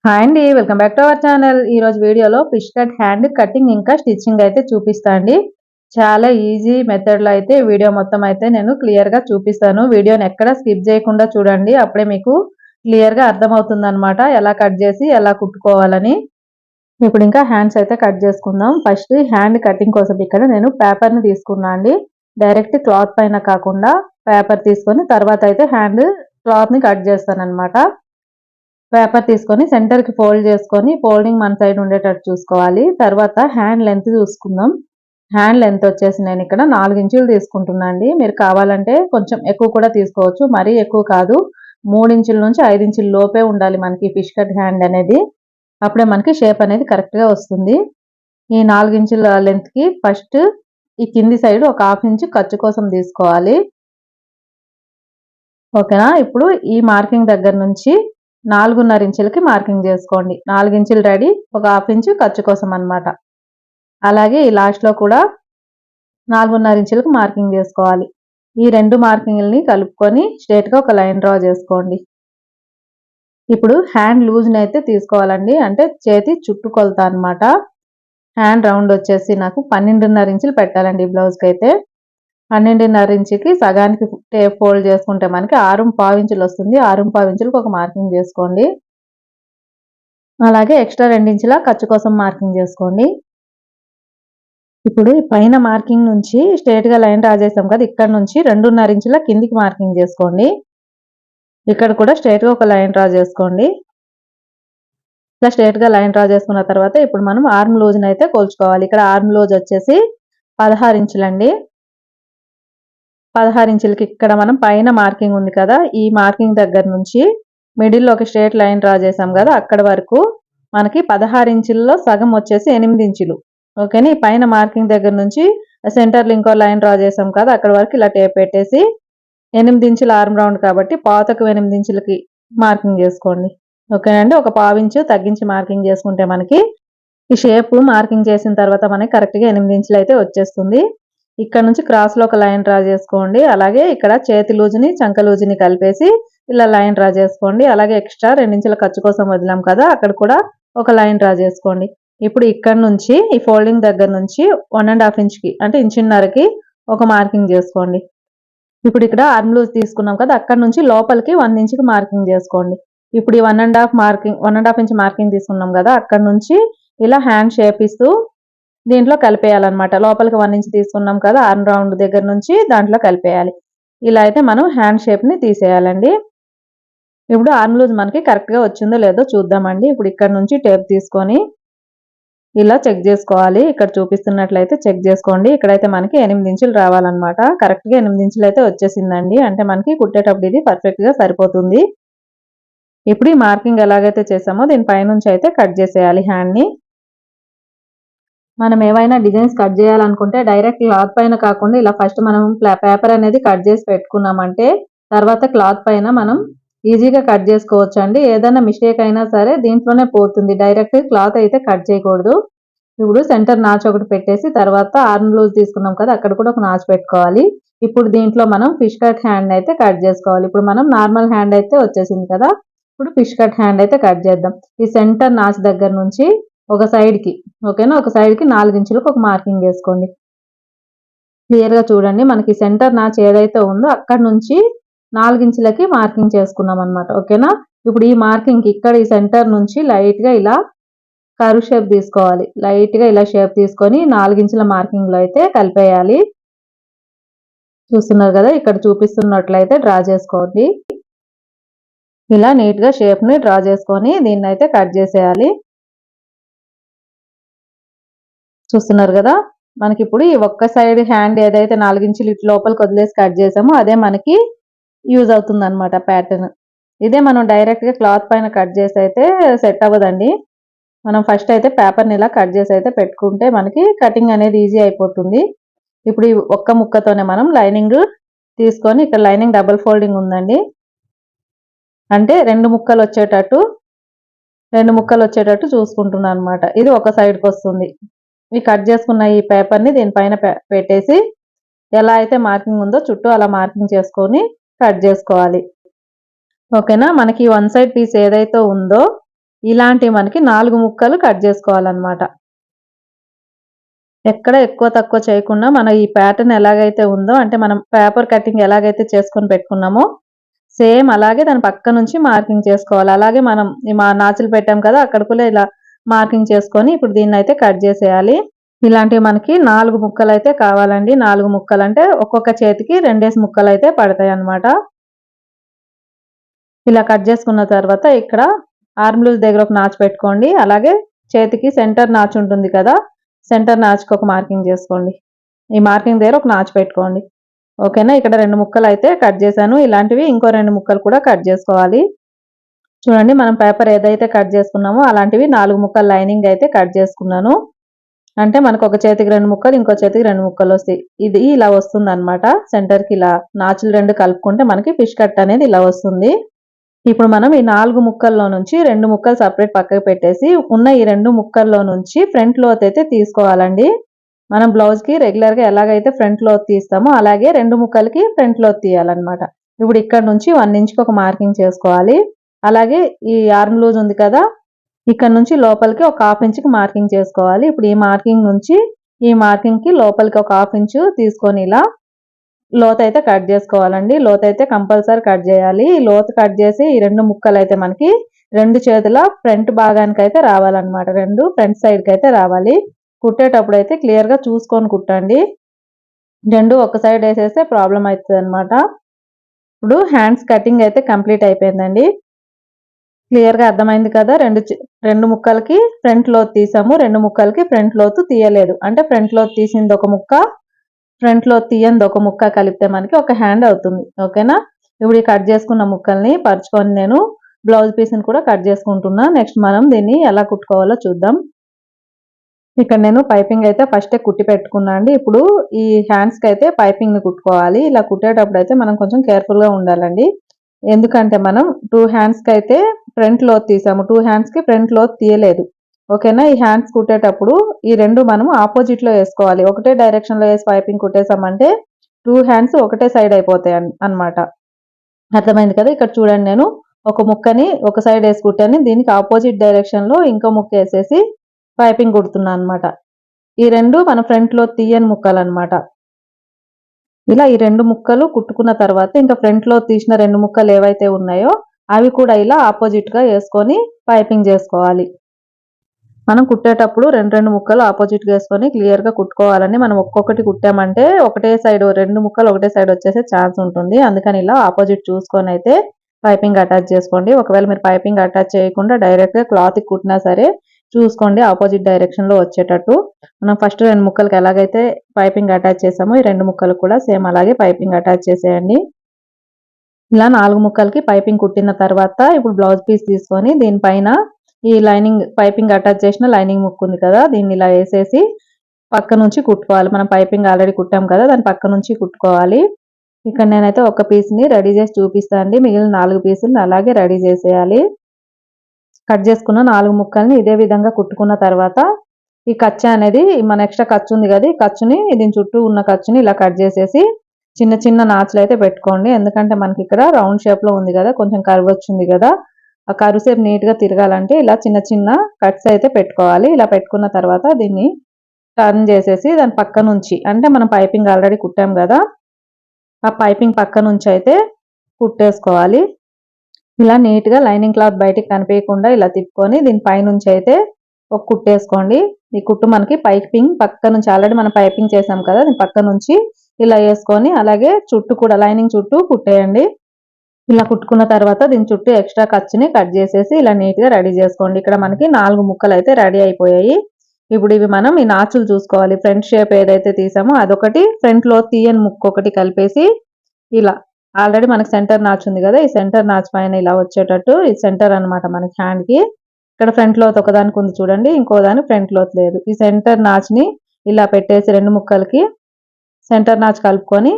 Hi అండి, welcome back to our channel. ఈ రోజు వీడియోలో ఫిష్ కట్ హ్యాండ్ కటింగ్ ఇంకా స్టిచ్చింగ్ అయితే చూపిస్తా అండి. చాలా ఈజీ మెథడ్ లో అయితే వీడియో మొత్తం అయితే నేను క్లియర్ గా చూపిస్తాను. వీడియోని ఎక్కడ స్కిప్ చేయకుండా చూడండి, అప్పుడే మీకు క్లియర్ గా అర్థమవుతుంది అనమాట ఎలా కట్ చేసి ఎలా కుట్టుకోవాలని. ఇప్పుడు ఇంకా హ్యాండ్స్ అయితే కట్ చేసుకుందాం. ఫస్ట్ హ్యాండ్ కటింగ్ కోసం ఇక్కడ నేను పేపర్ ని తీసుకున్నా అండి. డైరెక్ట్ క్లాత్ పైన కాకుండా పేపర్ తీసుకొని తర్వాత అయితే హ్యాండ్ క్లాత్ ని కట్ చేస్తాను అనమాట. పేపర్ తీసుకొని సెంటర్ కి ఫోల్డ్ చేసుకొని ఫోల్డింగ్ మన సైడ్ ఉండేటట్టు చూసుకోవాలి. తర్వాత హ్యాండ్ లెంత్ చూసుకుందాం. హ్యాండ్ లెంత్ వచ్చేసి నేను ఇక్కడ 4 ఇంచులు తీసుకుంటున్నా అండి. మీరు కావాలంటే కొంచెం ఎక్కువ కూడా తీసుకోవచ్చు, మరీ ఎక్కువ కాదు. 3 ఇంచుల నుంచి 5 ఇంచుల లోపే ఉండాలి మనకి ఫిష్ కట్ హ్యాండ్ అనేది. అప్పుడే మనకి షేప్ అనేది కరెక్ట్ గా వస్తుంది. ఈ 4 ఇంచుల లెంత్ కి ఫస్ట్ ఈ కింది సైడ్ ఒక 1/2 ఇంచు ఖర్చు కోసం తీసుకోవాలి. ఓకేనా. ఇప్పుడు ఈ మార్కింగ్ దగ్గర నుంచి 4.5 ఇంచులకి మార్కింగ్ చేసుకోండి. 4 ఇంచులు రెడీ, ఒక 1/2 ఇంచు ఖర్చు కోసం అన్నమాట. అలాగే ఈ లాస్ట్ లో కూడా 4.5 ఇంచులకు మార్కింగ్ చేసుకోవాలి. ఈ రెండు మార్కింగ్లని కలుపుకొని స్ట్రైట్ గా ఒక లైన్ డ్రా చేసుకోండి. ఇప్పుడు హ్యాండ్ లూజ్ అయితే తీసుకోవాలండి, అంటే చేతి చుట్టూ కొలత అన్నమాట. హ్యాండ్ రౌండ్ వచ్చేసి నాకు 12.5 ఇంచులు పెట్టాలండి బ్లౌజ్ కి అయితే. 12.5 ఇంచుకి సగానికి టేప్ ఫోల్డ్ చేసుకుంటే మనకి 6.5 ఇంచులు వస్తుంది. 6.5 ఇంచులకు ఒక మార్కింగ్ చేసుకోండి. అలాగే ఎక్స్ట్రా 2 ఇంచుల ఖర్చు కోసం మార్కింగ్ చేసుకోండి. ఇప్పుడు పైన మార్కింగ్ నుంచి స్ట్రైట్ గా లైన్ డ్రా చేసాం కదా, ఇక్కడ నుంచి 2.5 ఇంచుల కిందికి మార్కింగ్ చేసుకోండి. ఇక్కడ కూడా స్ట్రైట్ గా ఒక లైన్ డ్రా చేసుకోండి. ఇలా స్ట్రైట్ గా లైన్ డ్రా చేసుకున్న తర్వాత ఇప్పుడు మనం ఆర్మ్ లూజ్ అయితే కొలుచుకోవాలి. ఇక్కడ ఆర్మ్ లూజ్ వచ్చేసి 16 ఇంచులండి. 16 ఇంచులకి ఇక్కడ మనం పైన మార్కింగ్ ఉంది కదా, ఈ మార్కింగ్ దగ్గర నుంచి మిడిల్ లో ఒక స్ట్రైట్ లైన్ డ్రా చేసాం కదా, అక్కడ వరకు మనకి 16 ఇంచుల్లో సగం వచ్చేసి 8 ఇంచులు. ఓకేనా. ఈ పైన మార్కింగ్ దగ్గర నుంచి సెంటర్ లో ఇంకో లైన్ డ్రా చేసాం కదా, అక్కడ వరకు ఇలా టేప్ పెట్టేసి 8 ఇంచుల ఆర్మ్ రౌండ్ కాబట్టి పాతకు 8 ఇంచులకి మార్కింగ్ చేసుకోండి. ఓకేనండి. ఒక 1/2 ఇంచు తగ్గించి మార్కింగ్ చేసుకుంటే మనకి ఈ షేప్ మార్కింగ్ చేసిన తర్వాత మనకి కరెక్ట్ గా 8 ఇంచులు అయితే వచ్చేస్తుంది. ఇక్కడ నుంచి క్రాస్ లో ఒక లైన్ డ్రా చేసుకోండి. అలాగే ఇక్కడ చేతి లూజుని చంక లూజుని కలిపేసి ఇలా లైన్ డ్రా చేసుకోండి. అలాగే ఎక్స్ట్రా 2 ఇంచుల ఖర్చు కోసం వదిలాం కదా, అక్కడ కూడా ఒక లైన్ డ్రా చేసుకోండి. ఇప్పుడు ఇక్కడ నుంచి ఈ ఫోల్డింగ్ దగ్గర నుంచి 1.5 ఇంచుకి అంటే ఇంచున్నరకి ఒక మార్కింగ్ చేసుకోండి. ఇప్పుడు ఇక్కడ ఆర్మ్ లూజ్ తీసుకున్నాం కదా, అక్కడ నుంచి లోపలికి 1 ఇంచుకి మార్కింగ్ చేసుకోండి. ఇప్పుడు ఈ 1.5 ఇంచ్ మార్కింగ్ తీసుకున్నాం కదా, అక్కడ నుంచి ఇలా హ్యాండ్ షేప్ ఇస్తూ దీంట్లో కలిపేయాలన్నమాట. లోపలికి 1 ఇంచ్ తీసుకున్నాం కదా, ఆర్మ్ రౌండ్ దగ్గర నుంచి దాంట్లో కలిపేయాలి. ఇలా అయితే మనం హ్యాండ్ షేప్ ని తీసేయాలండి. ఇప్పుడు ఆర్మ్ లూజ్ మనకి కరెక్ట్ గా వచ్చిందో లేదో చూద్దామండి. ఇప్పుడు ఇక్కడ నుంచి టేప్ తీసుకొని ఇలా చెక్ చేసుకోవాలి. ఇక్కడ చూపిస్తున్నట్లయితే చెక్ చేసుకోండి. ఇక్కడైతే మనకి 8 ఇంచులు రావాలన్నమాట. కరెక్ట్ గా 8 ఇంచులు అయితే వచ్చేసిందండి. అంటే మనకి కుట్టేటప్పుడు ఇది పర్ఫెక్ట్ గా సరిపోతుంది. ఇప్పుడు ఈ మార్కింగ్ ఎలాగైతే చేసామో దీని పైనుంచి అయితే కట్ చేసేయాలి హ్యాండ్ ని. మనం ఏవైనా డిజైన్స్ కట్ చేయాలనుకుంటే డైరెక్ట్ క్లాత్ పైన కాకుండా ఇలా ఫస్ట్ మనం పేపర్ అనేది కట్ చేసి పెట్టుకున్నామంటే తర్వాత క్లాత్ పైన మనం ఈజీగా కట్ చేసుకోవచ్చు అండి. ఏదైనా మిస్టేక్ అయినా సరే దీంట్లోనే పోతుంది. డైరెక్ట్ క్లాత్ అయితే కట్ చేయకూడదు. ఇప్పుడు సెంటర్ నాచ్ ఒకటి పెట్టేసి తర్వాత ఆర్మ్ లూజ్ తీసుకున్నాం కదా, అక్కడ కూడా ఒక నాచ్ పెట్టుకోవాలి. ఇప్పుడు దీంట్లో మనం ఫిష్ కట్ హ్యాండ్ అయితే కట్ చేసుకోవాలి. ఇప్పుడు మనం నార్మల్ హ్యాండ్ అయితే వచ్చేసింది కదా, ఇప్పుడు ఫిష్ కట్ హ్యాండ్ అయితే కట్ చేద్దాం. ఈ సెంటర్ నాచ్ దగ్గర నుంచి ఒక సైడ్ కి, ఓకేనా, ఒక సైడ్ కి 4 ఇంచులకు ఒక మార్కింగ్ వేసుకోండి. క్లియర్ గా చూడండి, మనకి సెంటర్ నాచ్ ఏదైతే ఉందో అక్కడ నుంచి 4 ఇంచులకి మార్కింగ్ చేసుకున్నాం అనమాట. ఓకేనా. ఇప్పుడు ఈ మార్కింగ్ కి ఇక్కడ ఈ సెంటర్ నుంచి లైట్ గా ఇలా కర్వ్ షేప్ తీసుకోవాలి. లైట్ గా ఇలా షేప్ తీసుకొని 4 ఇంచుల మార్కింగ్ లో అయితే కలిపేయాలి. చూస్తున్నారు కదా, ఇక్కడ చూపిస్తున్నట్లయితే డ్రా చేసుకోండి. ఇలా నీట్ గా షేప్ ని డ్రా చేసుకొని దీన్ని అయితే కట్ చేసేయాలి. చూస్తున్నారు కదా, మనకి ఇప్పుడు ఈ ఒక్క సైడ్ హ్యాండ్ ఏదైతే 4 ఇంచులు ఇటు లోపలికి వదిలేసి కట్ చేసామో అదే మనకి యూజ్ అవుతుంది అనమాట ప్యాటర్న్. ఇదే మనం డైరెక్ట్ గా క్లాత్ పైన కట్ చేసి అయితే సెట్ అవ్వదండి. మనం ఫస్ట్ అయితే పేపర్ని ఇలా కట్ చేసి అయితే పెట్టుకుంటే మనకి కటింగ్ అనేది ఈజీ అయిపోతుంది. ఇప్పుడు ఈ ఒక్క ముక్కతోనే మనం లైనింగ్ తీసుకొని ఇక్కడ లైనింగ్ డబుల్ ఫోల్డింగ్ ఉందండి, అంటే 2 ముక్కలు వచ్చేటట్టు చూసుకుంటున్నాను అనమాట. ఇది ఒక సైడ్కి వస్తుంది. ఈ కట్ చేసుకున్న ఈ పేపర్ని దీనిపైన పెట్టేసి ఎలా అయితే మార్కింగ్ ఉందో చుట్టూ అలా మార్కింగ్ చేసుకొని కట్ చేసుకోవాలి. ఓకేనా. మనకి 1 సైడ్ పీస్ ఏదైతే ఉందో ఇలాంటివి మనకి 4 ముక్కలు కట్ చేసుకోవాలన్నమాట. ఎక్కడ ఎక్కువ తక్కువ చేయకుండా మనం ఈ ప్యాటర్న్ ఎలాగైతే ఉందో అంటే మనం పేపర్ కటింగ్ ఎలాగైతే చేసుకొని పెట్టుకున్నామో సేమ్ అలాగే దాని పక్క నుంచి మార్కింగ్ చేసుకోవాలి. అలాగే మనం మా నాచులు పెట్టాం కదా అక్కడ కూడా ఇలా మార్కింగ్ చేసుకొని ఇప్పుడు దీన్ని అయితే కట్ చేసేయాలి. ఇలాంటివి మనకి 4 ముక్కలు అయితే కావాలండి. 4 ముక్కలు అంటే ఒక్కొక్క చేతికి 2 ముక్కలు అయితే పడతాయి అన్నమాట. ఇలా కట్ చేసుకున్న తర్వాత ఇక్కడ ఆర్మ్ లూజ్ దగ్గర ఒక నాచు పెట్టుకోండి. అలాగే చేతికి సెంటర్ నాచు ఉంటుంది కదా, సెంటర్ నాచుకి ఒక మార్కింగ్ చేసుకోండి. ఈ మార్కింగ్ దగ్గర ఒక నాచు పెట్టుకోండి. ఓకేనా. ఇక్కడ 2 ముక్కలు అయితే కట్ చేశాను. ఇలాంటివి ఇంకో 2 ముక్కలు కూడా కట్ చేసుకోవాలి. చూడండి మనం పేపర్ ఏదైతే కట్ చేసుకున్నామో అలాంటివి 4 ముక్కలు లైనింగ్ అయితే కట్ చేసుకున్నాను. అంటే మనకు ఒక చేతికి 2 ముక్కలు ఇంకో చేతికి 2 ముక్కలు వస్తాయి. ఇది ఇలా వస్తుంది అనమాట. సెంటర్కి ఇలా నాచులు 2 కలుపుకుంటే మనకి ఫిష్ కట్ అనేది ఇలా వస్తుంది. ఇప్పుడు మనం ఈ 4 ముక్కల్లో నుంచి 2 ముక్కలు సపరేట్ పక్కకు పెట్టేసి ఉన్న ఈ 2 ముక్కల్లో నుంచి ఫ్రంట్ లోత్ అయితే తీసుకోవాలండి. మనం బ్లౌజ్ కి రెగ్యులర్ గా ఎలాగైతే ఫ్రంట్ లోత్ తీస్తామో అలాగే 2 ముక్కలకి ఫ్రంట్ లోత్ తీయాలన్నమాట. ఇప్పుడు ఇక్కడ నుంచి 1 ఇంచ్కి ఒక మార్కింగ్ చేసుకోవాలి. అలాగే ఈ ఆర్మ్ లూజ్ ఉంది కదా, ఇక్కడ నుంచి లోపలికి ఒక 1/2 ఇంచ్కి మార్కింగ్ చేసుకోవాలి. ఇప్పుడు ఈ మార్కింగ్ నుంచి ఈ మార్కింగ్ కి లోపలికి ఒక 1/2 ఇంచు తీసుకొని ఇలా లోత్ అయితే కట్ చేసుకోవాలండి. లోత్ అయితే కంపల్సరీ కట్ చేయాలి. లోత్ కట్ చేసి ఈ 2 ముక్కలు అయితే మనకి 2 చేతుల ఫ్రంట్ భాగానికి అయితే రావాలన్నమాట. 2 ఫ్రంట్ సైడ్ కి అయితే రావాలి. కుట్టేటప్పుడు అయితే క్లియర్ గా చూసుకొని కుట్టండి. 2 ఒక సైడ్ వేసేస్తే ప్రాబ్లం అవుతుంది అనమాట. ఇప్పుడు హ్యాండ్స్ కటింగ్ అయితే కంప్లీట్ అయిపోయిందండి. క్లియర్ గా అర్థమైంది కదా. 2 ముక్కలకి ఫ్రంట్ లోత్ తీసాము, 2 ముక్కలకి ఫ్రంట్ లోత్ తీయలేదు. అంటే ఫ్రంట్ లోత్ తీసింది ఒక ముక్క, ఫ్రంట్ లో తీయంది ఒక ముక్క కలిపితే మనకి ఒక హ్యాండ్ అవుతుంది. ఓకేనా. ఇప్పుడు ఈ కట్ చేసుకున్న ముక్కల్ని పరుచుకొని నేను బ్లౌజ్ పీస్ ని కూడా కట్ చేసుకుంటున్నా. నెక్స్ట్ మనం దీన్ని ఎలా కుట్టుకోవాలో చూద్దాం. ఇక్కడ నేను పైపింగ్ అయితే ఫస్ట్ కుట్టి పెట్టుకున్నా అండి. ఇప్పుడు ఈ హ్యాండ్స్ కి అయితే పైపింగ్ ని కుట్టుకోవాలి. ఇలా కుట్టేటప్పుడు అయితే మనం కొంచెం కేర్ఫుల్ గా ఉండాలండి. ఎందుకంటే మనం 2 హ్యాండ్స్ కి అయితే ఫ్రంట్ లోత్ తీసాము, 2 హ్యాండ్స్ కి ఫ్రంట్ లోత్ తీయలేదు. ఓకేనా. ఈ హ్యాండ్స్ కుట్టేటప్పుడు ఈ 2 మనం ఆపోజిట్ లో వేసుకోవాలి. ఒకటే డైరెక్షన్ లో వేసి పైపింగ్ కుట్టేసామంటే 2 హ్యాండ్స్ ఒకటే సైడ్ అయిపోతాయి అన్నమాట. అర్థమైంది కదా. ఇక్కడ చూడండి నేను ఒక ముక్కని ఒక సైడ్ వేసి కుట్టాను, దీనికి ఆపోజిట్ డైరెక్షన్ లో ఇంకో ముక్క వేసేసి పైపింగ్ కుడుతున్నాను అనమాట. ఈ 2 మన ఫ్రంట్ లో తీయని ముక్కలు అనమాట. ఇలా ఈ 2 ముక్కలు కుట్టుకున్న తర్వాత ఇంకా ఫ్రంట్ లో తీసిన 2 ముక్కలు ఏవైతే ఉన్నాయో అవి కూడా ఇలా ఆపోజిట్ గా వేసుకొని పైపింగ్ చేసుకోవాలి. మనం కుట్టేటప్పుడు 2 ముక్కలు ఆపోజిట్ గా వేసుకొని క్లియర్ గా కుట్టుకోవాలని. మనం ఒక్కొక్కటి కుట్టామంటే ఒకటే సైడ్ 2 ముక్కలు ఒకటే సైడ్ వచ్చేసే ఛాన్స్ ఉంటుంది. అందుకని ఇలా ఆపోజిట్ చూసుకొని అయితే పైపింగ్ అటాచ్ చేసుకోండి. ఒకవేళ మీరు పైపింగ్ అటాచ్ చేయకుండా డైరెక్ట్ గా క్లాత్ కుట్టినా సరే చూసుకోండి ఆపోజిట్ డైరెక్షన్ లో వచ్చేటట్టు. మనం ఫస్ట్ 2 ముక్కలకి ఎలాగైతే పైపింగ్ అటాచ్ చేసామో ఈ 2 ముక్కలు కూడా సేమ్ అలాగే పైపింగ్ అటాచ్ చేసేయండి. ఇలా 4 ముక్కలకి పైపింగ్ కుట్టిన తర్వాత ఇప్పుడు బ్లౌజ్ పీస్ తీసుకొని దీనిపైన ఈ లైనింగ్ పైపింగ్ అటాచ్ చేసిన లైనింగ్ ముక్కు ఉంది కదా, దీన్ని ఇలా వేసేసి పక్క నుంచి కుట్టుకోవాలి. మనం పైపింగ్ ఆల్రెడీ కుట్టాం కదా, దాని పక్క నుంచి కుట్టుకోవాలి. ఇక్కడ నేనైతే ఒక పీస్ ని రెడీ చేసి చూపిస్తాను అండి. మిగిలిన 4 పీసులను అలాగే రెడీ చేసేయాలి. కట్ చేసుకున్న 4 ముక్కల్ని ఇదే విధంగా కుట్టుకున్న తర్వాత ఈ ఖర్చు అనేది మన ఎక్స్ట్రా ఖర్చు ఉంది కదా, ఈ ఖర్చుని దీని చుట్టూ ఉన్న ఖర్చుని ఇలా కట్ చేసేసి చిన్న చిన్న నాచులు అయితే పెట్టుకోండి. ఎందుకంటే మనకి ఇక్కడ రౌండ్ షేప్ లో ఉంది కదా, కొంచెం కర్వ్ వచ్చింది కదా, ఆ కర్వ్ షేప్ నీట్ గా తిరగాలంటే ఇలా చిన్న చిన్న కట్స్ అయితే పెట్టుకోవాలి. ఇలా పెట్టుకున్న తర్వాత దీన్ని టర్న్ చేసేసి దాని పక్క నుంచి అంటే మనం పైపింగ్ ఆల్రెడీ కుట్టాం కదా, ఆ పైపింగ్ పక్క నుంచి అయితే కుట్టేసుకోవాలి. ఇలా నీట్ గా లైనింగ్ క్లాత్ బయటికి కనిపించకుండా ఇలా తిప్పుకొని దీని పైనుంచి అయితే ఒక కుట్టేసుకోండి. ఈ కుట్టు మనకి పైపింగ్ పక్క నుంచి ఆల్రెడీ మనం పైపింగ్ చేసాం కదా, దీని పక్క నుంచి ఇలా వేసుకొని అలాగే చుట్టూ కూడా లైనింగ్ చుట్టూ కుట్టేయండి. ఇలా కుట్టుకున్న తర్వాత దీని చుట్టూ ఎక్స్ట్రా ఖర్చుని కట్ చేసేసి ఇలా నీట్ గా రెడీ చేసుకోండి. ఇక్కడ మనకి 4 ముక్కలు అయితే రెడీ అయిపోయాయి. ఇప్పుడు ఇవి మనం ఈ నాచులు చూసుకోవాలి. ఫ్రంట్ షేప్ ఏదైతే తీసామో అదొకటి, ఫ్రంట్ లో తీయని ముక్క ఒకటి కలిపేసి ఇలా ఆల్రెడీ మనకి సెంటర్ నాచు ఉంది కదా, ఈ సెంటర్ నాచు పైన ఇలా వచ్చేటట్టు ఈ సెంటర్ అనమాట మనకి హ్యాండ్ కి. ఇక్కడ ఫ్రంట్ లోత్ ఒకదానికి ఉంది చూడండి, ఇంకో దాని ఫ్రంట్ లోత్ లేదు. ఈ సెంటర్ నాచుని ఇలా పెట్టేసి 2 ముక్కలకి సెంటర్ నాచు కలుపుకొని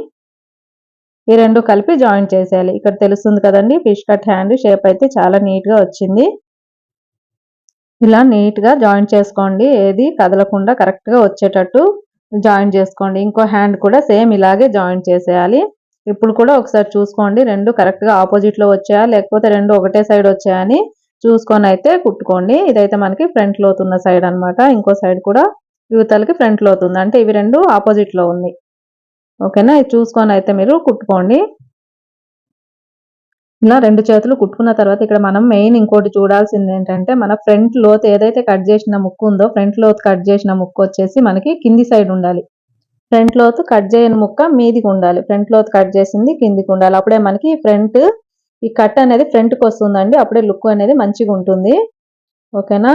ఈ 2 కలిపి జాయింట్ చేసేయాలి. ఇక్కడ తెలుస్తుంది కదండి ఫిష్ కట్ హ్యాండ్ షేప్ అయితే చాలా నీట్ గా వచ్చింది. ఇలా నీట్ గా జాయింట్ చేసుకోండి, ఏది కదలకుండా కరెక్ట్ గా వచ్చేటట్టు జాయింట్ చేసుకోండి. ఇంకో హ్యాండ్ కూడా సేమ్ ఇలాగే జాయింట్ చేసేయాలి. ఇప్పుడు కూడా ఒకసారి చూసుకోండి 2 కరెక్ట్ గా ఆపోజిట్ లో వచ్చాయా లేకపోతే 2 ఒకటే సైడ్ వచ్చాయని చూసుకొని అయితే కుట్టుకోండి. ఇదైతే మనకి ఫ్రంట్ లోతు ఉన్న సైడ్ అన్నమాట. ఇంకో సైడ్ కూడా యువతలకి ఫ్రంట్ లోతు ఉంది. అంటే ఇవి 2 ఆపోజిట్ లో ఉంది. ఓకేనా, ఇది చూసుకొని అయితే మీరు కుట్టుకోండి. ఇలా 2 చేతులు కుట్టుకున్న తర్వాత ఇక్కడ మనం మెయిన్ ఇంకోటి చూడాల్సింది ఏంటంటే, మన ఫ్రంట్ లోతు ఏదైతే కట్ చేసిన ముక్కు ఉందో, ఫ్రంట్ లోతు కట్ చేసిన ముక్కు వచ్చేసి మనకి కింది సైడ్ ఉండాలి. ఫ్రంట్ లోతు కట్ చేయని ముక్క మీదికి ఉండాలి. ఫ్రంట్ లోతు కట్ చేసింది కిందికి ఉండాలి. అప్పుడే మనకి ఫ్రంట్ ఈ కట్ అనేది ఫ్రంట్కి వస్తుందండి. అప్పుడే లుక్ అనేది మంచిగా ఉంటుంది. ఓకేనా,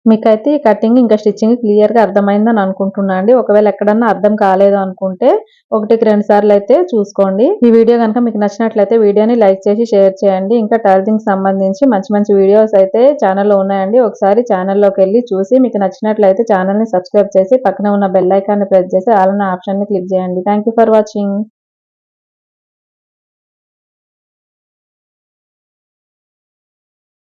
మీకైతే ఈ కటింగ్ ఇంకా స్టిచ్చింగ్ క్లియర్‌గా అర్థమైందని అనుకుంటున్నా అండి. ఒకవేళ ఎక్కడన్నా అర్థం కాలేదు అనుకుంటే 1కి 2 సార్లు అయితే చూసుకోండి. ఈ వీడియో గనుక మీకు నచ్చినట్లయితే వీడియోని లైక్ చేసి షేర్ చేయండి. ఇంకా టైలరింగ్‌కి సంబంధించి మంచి మంచి వీడియోస్ అయితే ఛానెల్‌లో ఉన్నాయండి. ఒకసారి ఛానెల్‌లోకెళ్ళి చూసి మీకు నచ్చినట్లయితే ఛానెల్‌ని సబ్స్క్రైబ్ చేసి పక్కనే ఉన్న బెల్ ఐకాన్‌ని ప్రెస్ చేసి ఆల్ అనే ఆప్షన్‌ని క్లిక్ చేయండి. Thank you for watching.